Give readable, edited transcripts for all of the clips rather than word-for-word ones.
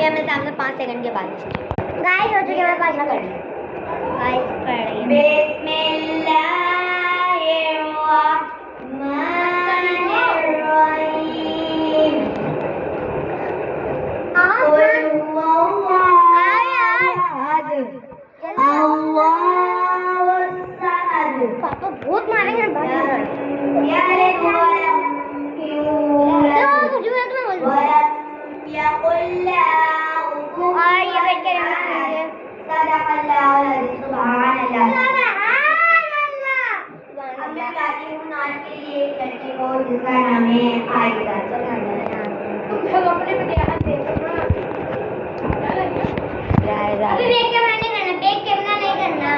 आलिया मेरे सामने 5 सेकंड के बाद। गाइस हो चुके हमारे 5 सेकंड। गाइस पढ़ रही है बिस्मिल्लाहिर्रहमानिर्रहीम। कुल हुवल्लाहु अल्लाहुस समद। पापा बहुत मारेंगे बात यार वलम यूलद वलम यकुल लहु कुफुवन अहद। सदक़ल्लाहुल अज़ीम। सुभानअल्लाह। अब मैं बुलाती हूँ नाच के लिए एक लड़की को जिसका नाम है आयशा। तुम सब अपने पे ध्यान दे। अभी देख के मैंने करना, देख के नहीं करना।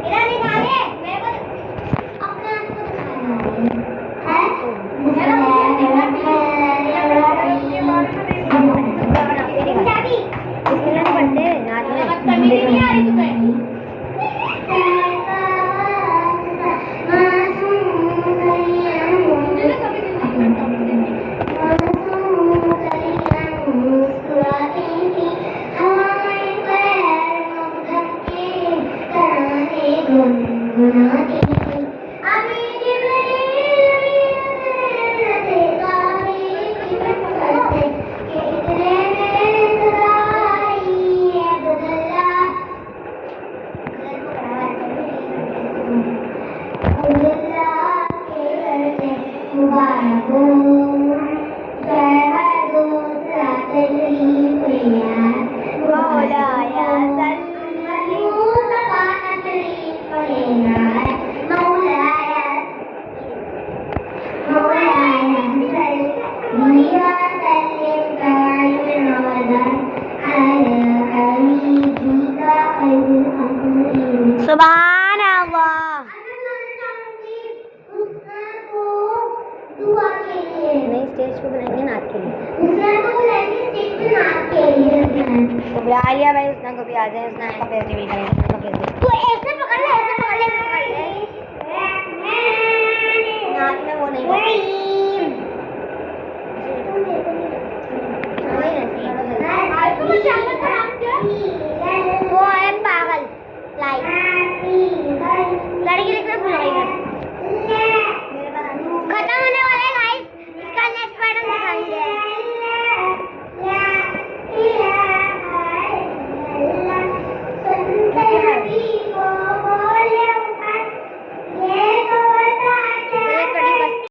इधर दिखा दे मेरे को, अपने आप को दिखाना है। चाबी बिस्मिल्लाह पढ़ते नाच में नहीं आ रही तुम्हें। सुभान अल्लाह। नहीं स्टेज पे बुलाएंगे नाच के लिए। तो बुला लिया भाई, उसना को भी आ जाए, उसना का पैसे भी करेंगे, उसना पैसे तू ऐसे पकड़ ले, ऐसे पकड़ ले, ऐसे पकड़ ले। नाच में वो नहीं